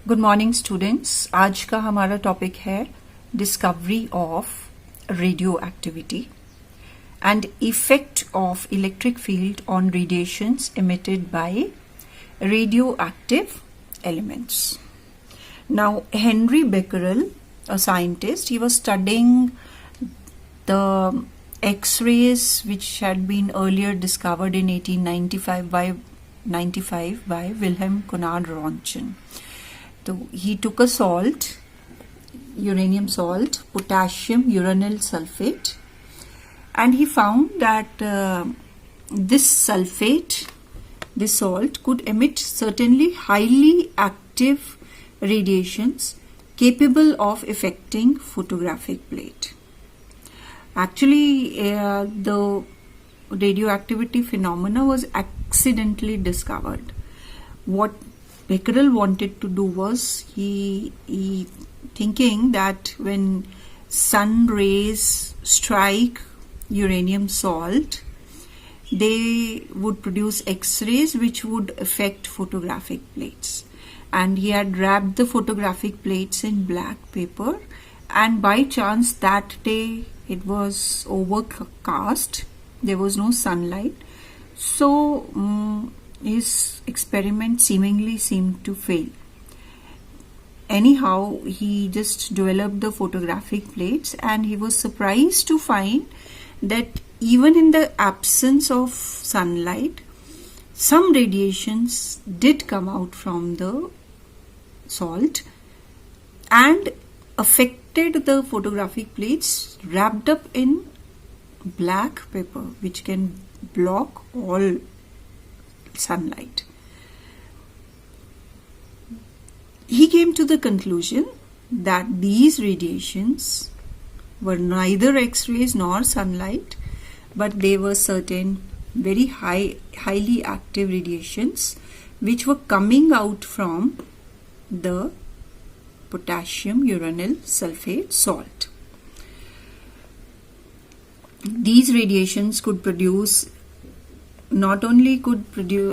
Good morning students. आज का हमारा टॉपिक है discovery of radio activity and effect of electric field on radiations emitted by radioactive elements. Now, Henry Becquerel, a scientist, he was studying the X-rays which had been earlier discovered in 1895 by Wilhelm Conrad Roentgen. So he took a salt, uranium salt, potassium uranyl sulfate, and he found that this sulfate, this salt, could emit certainly highly active radiations capable of affecting photographic plate. Actually, the radioactivity phenomena was accidentally discovered. What Becquerel wanted to do was he thinking that when sun rays strike uranium salt, they would produce X-rays which would affect photographic plates. And he had wrapped the photographic plates in black paper, and by chance that day it was overcast, there was no sunlight, so his experiment seemingly seemed to fail. Anyhow, he just developed the photographic plates, and he was surprised to find that even in the absence of sunlight, some radiations did come out from the salt and affected the photographic plates wrapped up in black paper, which can block all sunlight. He came to the conclusion that these radiations were neither X-rays nor sunlight, but they were certain very highly active radiations which were coming out from the potassium uranyl sulfate salt. These radiations could produce, not only could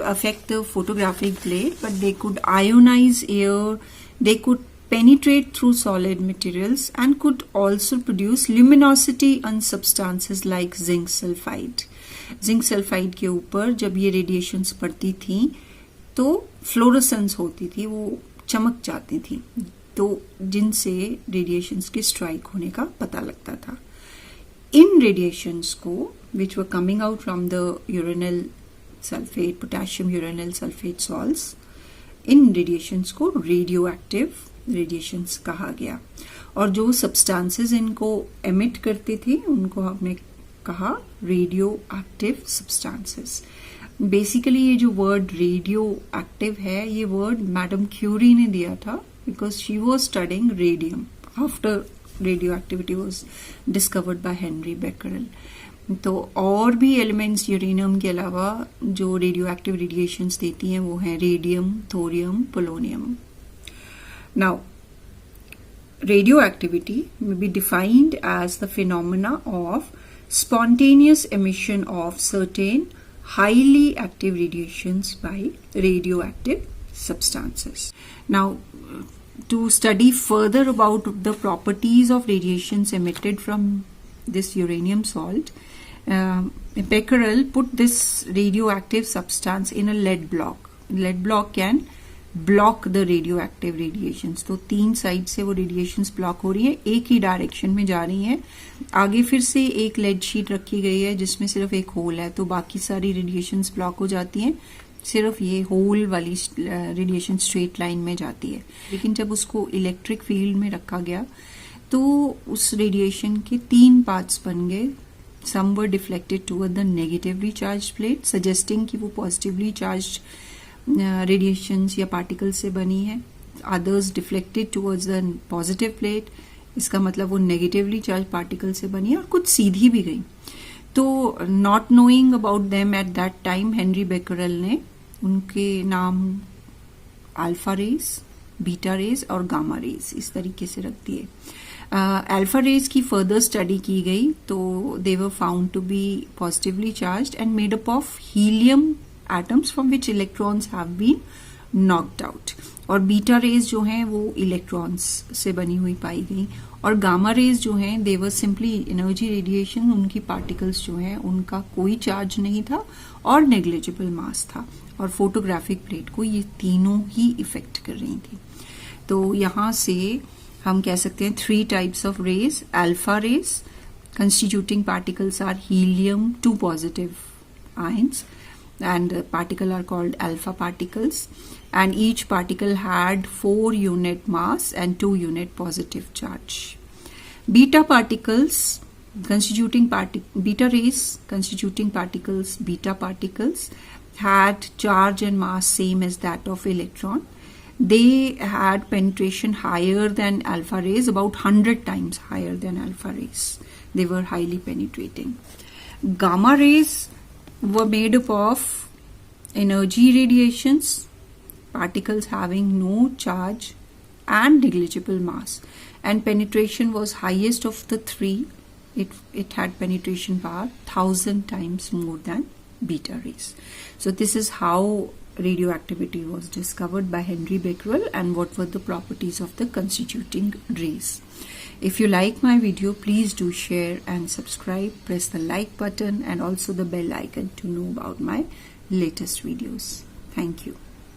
affect the photographic plate, but they could ionize air, they could penetrate through solid materials, and could also produce luminosity on substances like zinc sulfide. Zinc sulfide के ऊपर जब ये radiations पड़ती थी तो fluorescence होती थी, वो चमक जाती थी, तो जिनसे radiations के strike होने का पता लगता था. इन radiations को which were coming out from the uranyl sulfate, potassium uranyl sulfate salts, in radiations को radioactive रेडिएशंस कहा गया. और जो सब्सटेंसेस इनको एमिट करते थे उनको हमने कहा रेडियो एक्टिव सब्सटेंसेस. बेसिकली ये जो वर्ड रेडियो एक्टिव है, ये वर्ड मैडम क्यूरी ने दिया था because she was studying radium after radio activity was discovered by Henry Becquerel. तो और भी एलिमेंट्स यूरेनियम के अलावा जो रेडियो एक्टिव रेडिएशंस देती हैं वो हैं radium, thorium, polonium. Now, radioactivity may be defined as the phenomena of spontaneous emission of certain highly active radiations by radioactive substances. Now, to study further about the properties of radiations emitted from this uranium salt, Becquerel put this radioactive substance in a lead block. Lead block can block the radio active radiations. तो तीन side से वो radiations block हो रही है, एक ही direction में जा रही हैं. आगे फिर से एक लेड शीट रखी गई है जिसमें सिर्फ एक होल है, तो बाकी सारी रेडिएशंस ब्लॉक हो जाती हैं, सिर्फ ये होल वाली रेडिएशन स्ट्रेट लाइन में जाती है. लेकिन जब उसको इलेक्ट्रिक फील्ड में रखा गया तो उस रेडिएशन के तीन पार्ट्स बन गए. Some were deflected toward the negatively charged plate, suggesting कि वो पॉजिटिवली चार्ज्ड रेडिएशंस या पार्टिकल से बनी है. Others deflected towards the positive plate, इसका मतलब वो नेगेटिवली चार्ज पार्टिकल से बनी है, और कुछ सीधी भी गई. तो not knowing about them at that time, Henry Becquerel ने उनके नाम अल्फा रेज, बीटा रेज और गामा रेज इस तरीके से रख दिए. अल्फा रेज की फर्दर स्टडी की गई तो they were found to be positively charged and made up of helium atoms from which electrons have been knocked out. और बीटा रेज जो हैं वो इलेक्ट्रॉन्स से बनी हुई पाई गई, और गामा रेज जो हैं दे वर सिंपली एनर्जी रेडिएशन। उनकी पार्टिकल्स जो हैं उनका कोई चार्ज नहीं था और नेग्लिजिबल मास था, और फोटोग्राफिक प्लेट को ये तीनों ही इफेक्ट कर रही थी। तो यहाँ से हम कह सकते हैं 3 types of rays. Alpha rays constituting particles are helium-2 positive ions, and particle are called alpha particles, and each particle had 4 unit mass and 2 unit positive charge. Beta particles beta rays constituting particles, beta particles had charge and mass same as that of electron. They had penetration higher than alpha rays, about 100 times higher than alpha rays. They were highly penetrating. Gamma rays were made up of energy radiations, particles having no charge and negligible mass, and penetration was highest of the 3. It had penetration power 1000 times more than beta rays. So this is how radioactivity was discovered by Henry Becquerel, and what were the properties of the constituting rays. If you like my video, please do share and subscribe. Press the like button and also the bell icon to know about my latest videos. Thank you.